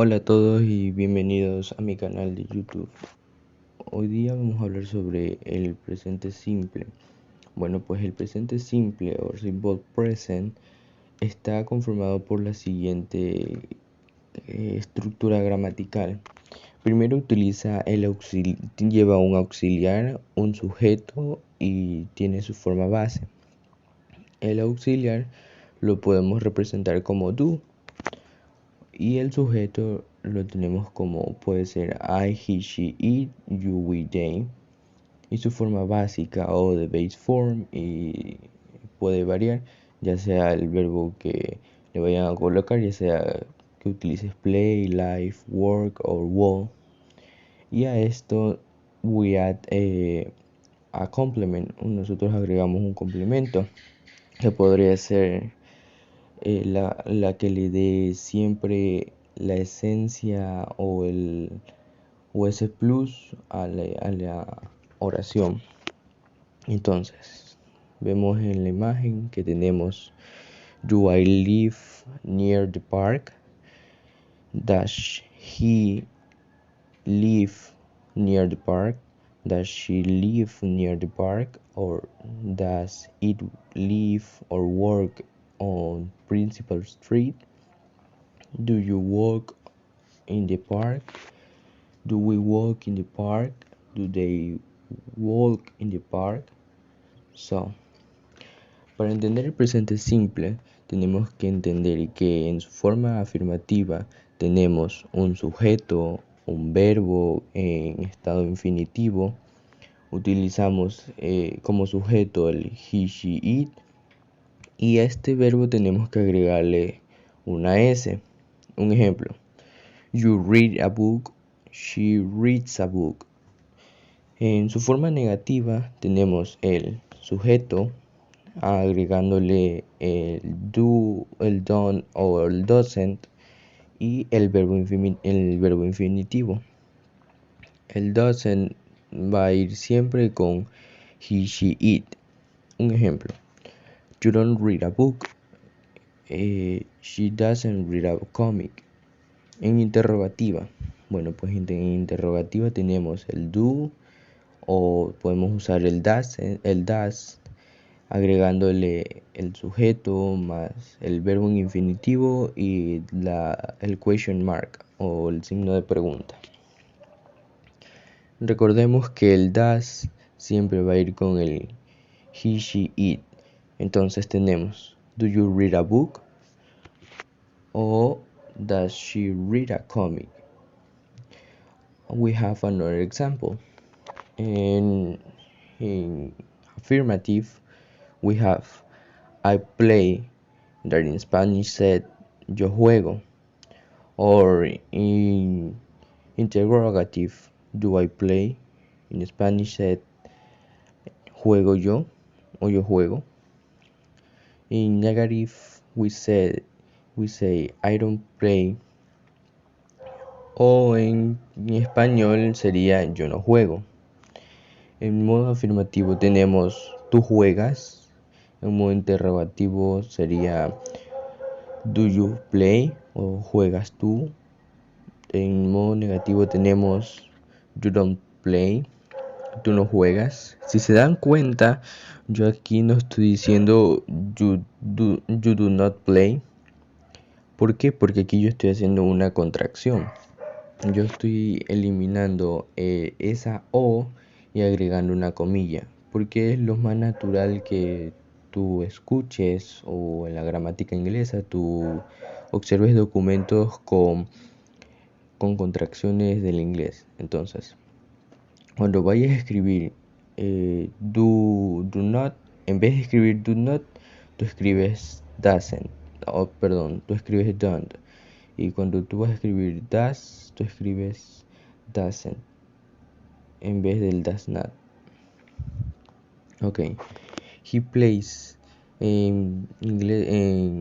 Hola a todos y bienvenidos a mi canal de YouTube. Hoy día vamos a hablar sobre el presente simple. Bueno, pues el presente simple o simple present está conformado por la siguiente estructura gramatical. Primero utiliza lleva un auxiliar, un sujeto y tiene su forma base. El auxiliar lo podemos representar como do. Y el sujeto lo tenemos como puede ser I, he, she, it, you, we, they. Y su forma básica o de base form y puede variar, ya sea el verbo que le vayan a colocar, ya sea que utilices play, life, work o will. Y a esto we add a complement. Nosotros agregamos un complemento que podría ser la que le dé siempre la esencia o ese plus a la oración. Entonces, vemos en la imagen que tenemos Do I live near the park? Does he live near the park? Does she live near the park? Or does it live or work on Principal Street? Do you walk in the park? Do we walk in the park? Do they walk in the park? So, para entender el presente simple, tenemos que entender que en su forma afirmativa tenemos un sujeto, un verbo en estado infinitivo. Utilizamos como sujeto el he, she, it. Y a este verbo tenemos que agregarle una S. Un ejemplo. You read a book. She reads a book. En su forma negativa tenemos el sujeto agregándole el do, el don't o el doesn't y el verbo infinitivo. El doesn't va a ir siempre con he, she, it. Un ejemplo. You don't read a book. She doesn't read a comic. En interrogativa. Bueno, pues en interrogativa tenemos el do o podemos usar el das agregándole el sujeto más el verbo en infinitivo y el question mark o el signo de pregunta. Recordemos que el das siempre va a ir con el he, she, it. Entonces tenemos do you read a book o does she read a comic? We have another example. In affirmative, we have I play, that in Spanish said yo juego. Or in interrogative, do I play? In Spanish said juego yo o yo juego. In negative, we say I don't play. O en español sería yo no juego. En modo afirmativo tenemos tú juegas. En modo interrogativo sería do you play o juegas tú. En modo negativo tenemos you don't play, tú no juegas. Si se dan cuenta, yo aquí no estoy diciendo you do not play. ¿Por qué? Porque aquí yo estoy haciendo una contracción. Yo estoy eliminando esa O y agregando una comilla, porque es lo más natural que tú escuches o en la gramática inglesa tú observes documentos con contracciones del inglés. Entonces, cuando vayas a escribir do not, en vez de escribir do not, tú escribes doesn't, perdón, tú escribes don't. Y cuando tú vas a escribir does, tú escribes doesn't en vez del does not. Ok. He plays. En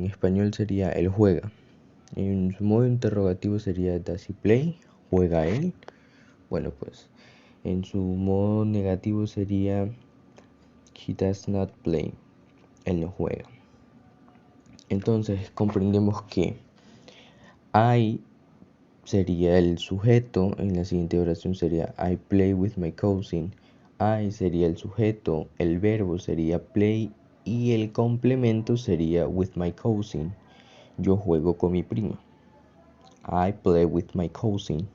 español sería él juega. En su modo interrogativo sería does he play? ¿Juega él? Bueno, pues en su modo negativo sería he does not play. Él no juega. Entonces comprendemos que I sería el sujeto, en la siguiente oración sería I play with my cousin. I sería el sujeto, el verbo sería play y el complemento sería with my cousin. Yo juego con mi prima. I play with my cousin.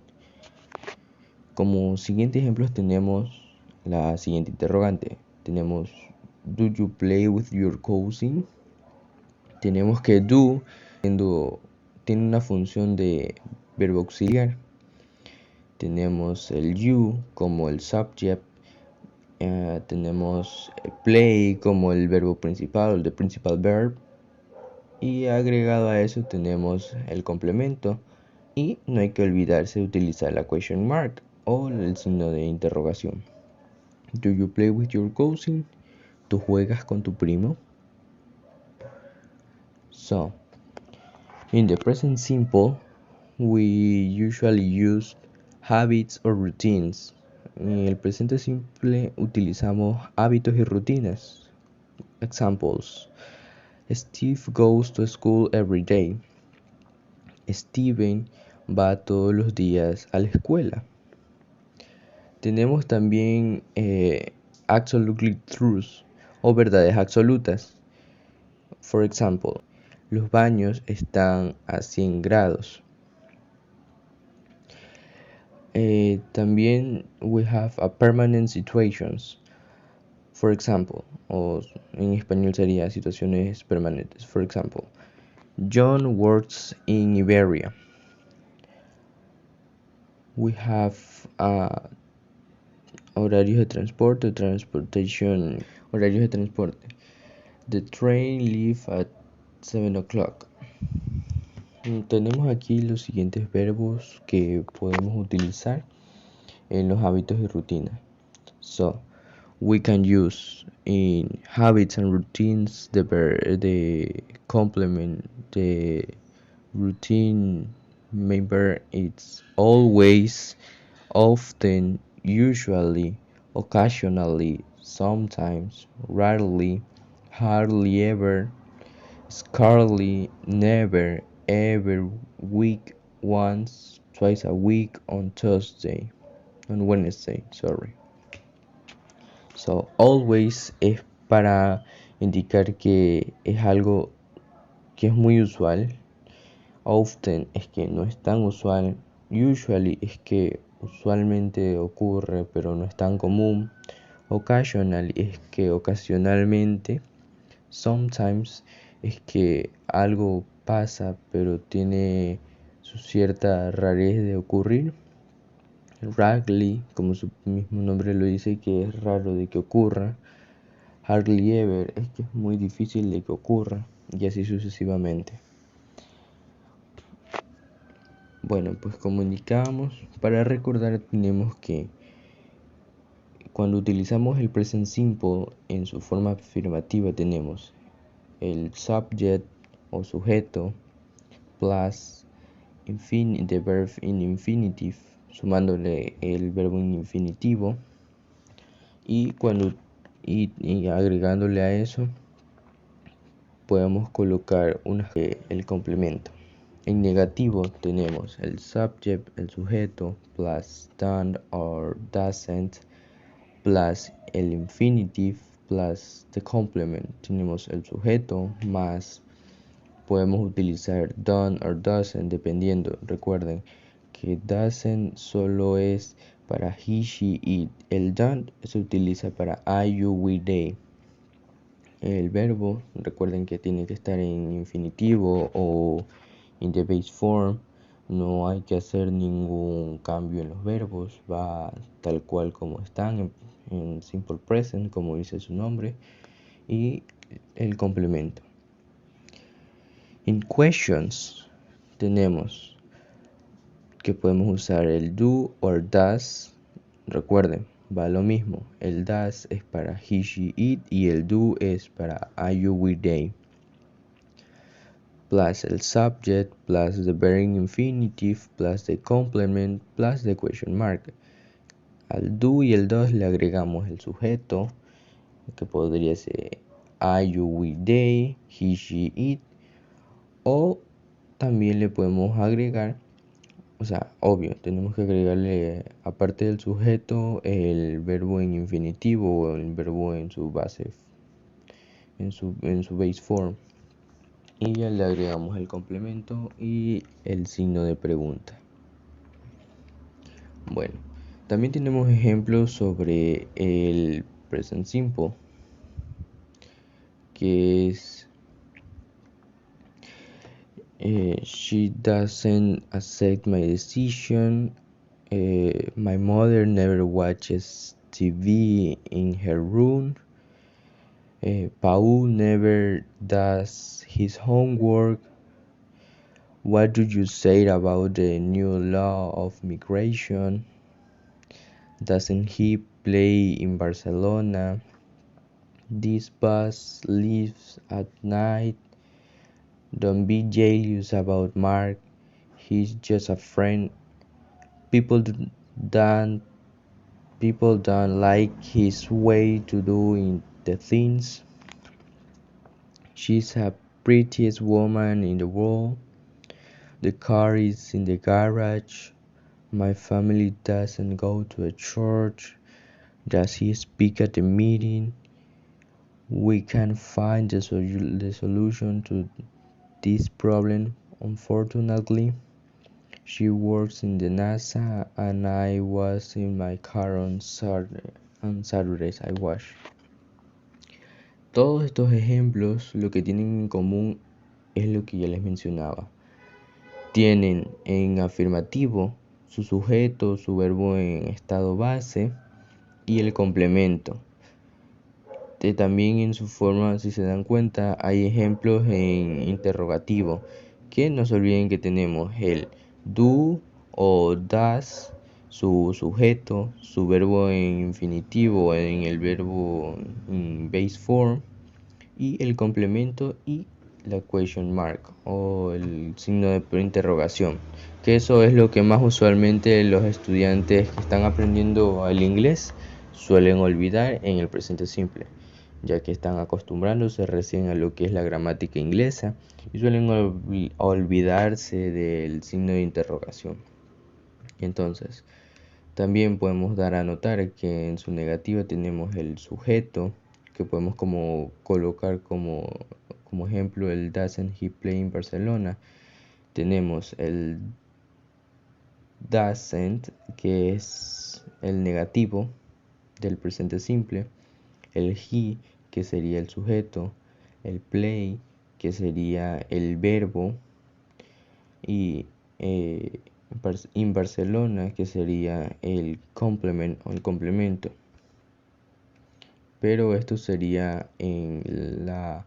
Como siguiente ejemplos tenemos la siguiente interrogante. Tenemos do you play with your cousin? Tenemos que do tiene una función de verbo auxiliar. Tenemos el you como el subject. Tenemos play como el verbo principal, el de principal verb. Y agregado a eso tenemos el complemento. Y no hay que olvidarse de utilizar la question mark o el signo de interrogación. Do you play with your cousin? ¿Tú juegas con tu primo? So, in the present simple, we usually use habits or routines. En el presente simple utilizamos hábitos y rutinas. Examples. Steve goes to school every day. Steven va todos los días a la escuela. Tenemos también absolutely truths o verdades absolutas. For example, los baños están a 100 grados. También we have a permanent situations. For example, o en español sería situaciones permanentes. For example, John works in Iberia. We have horarios de transporte, transportation, horarios de transporte. The train leaves at 7 o'clock. Tenemos aquí los siguientes verbos que podemos utilizar en los hábitos y rutinas. So, we can use in habits and routines the complement, the routine main verb. It's always, often, usually, occasionally, sometimes, rarely, hardly ever, scarcely, never, every week, once, twice a week, on Wednesday, sorry. So, always es para indicar que es algo que es muy usual. Often es que no es tan usual. Usually es que usualmente ocurre pero no es tan común. Occasionally es que ocasionalmente. Sometimes es que algo pasa pero tiene su cierta rarez de ocurrir. Rarely, como su mismo nombre lo dice, que es raro de que ocurra. Hardly ever es que es muy difícil de que ocurra, y así sucesivamente. Bueno, pues como indicábamos, para recordar tenemos que cuando utilizamos el present simple en su forma afirmativa tenemos el subject o sujeto plus the verb in infinitive, sumándole el verbo en infinitivo y agregándole a eso podemos colocar el complemento. En negativo tenemos el subject, el sujeto, plus done or doesn't, plus el infinitive, plus the complement. Tenemos el sujeto más, podemos utilizar done or doesn't dependiendo. Recuerden que doesn't solo es para he, she, it. El done se utiliza para I, you, we, they. El verbo, recuerden que tiene que estar en infinitivo o in the base form. No hay que hacer ningún cambio en los verbos, va tal cual como están en simple present, como dice su nombre, y el complemento. In questions tenemos que podemos usar el do or does. Recuerden, va lo mismo. El does es para he, she, it y el do es para I, you, we, they. Plus el subject, plus the verb in infinitive, plus the complement, plus the question mark. Al do y el does le agregamos el sujeto, que podría ser I, you, we, they, he, she, it. O también le podemos agregar o sea, obvio, tenemos que agregarle, aparte del sujeto, el verbo en infinitivo o el verbo en su base, en su base form. Y ya le agregamos el complemento y el signo de pregunta. Bueno, también tenemos ejemplos sobre el present simple, que es she doesn't accept my decision. My mother never watches TV in her room. Paul never does his homework. What do you say about the new law of migration? Doesn't he play in Barcelona? This bus leaves at night. Don't be jealous about Mark. He's just a friend. People don't people don't like his way to doing the things. She's the prettiest woman in the world. The car is in the garage. My family doesn't go to a church. Does he speak at the meeting? We can't find the solution to this problem, unfortunately. She works in the NASA and I was in my car on Saturdays I wash. Todos estos ejemplos lo que tienen en común es lo que ya les mencionaba. Tienen en afirmativo su sujeto, su verbo en estado base y el complemento. También en su forma, si se dan cuenta, hay ejemplos en interrogativo, que no se olviden que tenemos el do o das, su sujeto, su verbo en infinitivo en el verbo en base form y el complemento y la question mark o el signo de interrogación, que eso es lo que más usualmente los estudiantes que están aprendiendo el inglés suelen olvidar en el presente simple, ya que están acostumbrándose recién a lo que es la gramática inglesa y suelen olvidarse del signo de interrogación. Entonces, también podemos dar a notar que en su negativa tenemos el sujeto, que podemos colocar como ejemplo el doesn't he play in Barcelona. Tenemos el doesn't, que es el negativo del presente simple, el he, que sería el sujeto, el play, que sería el verbo, y in Barcelona, que sería el complement o el complemento. Pero esto sería en la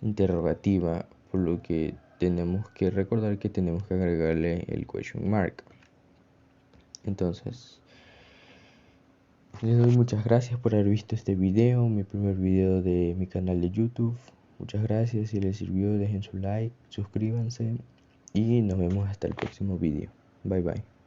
interrogativa, por lo que tenemos que recordar que tenemos que agregarle el question mark. Entonces, les doy muchas gracias por haber visto este video, mi primer video de mi canal de YouTube. Muchas gracias, si les sirvió dejen su like, suscríbanse y nos vemos hasta el próximo video. Bye bye.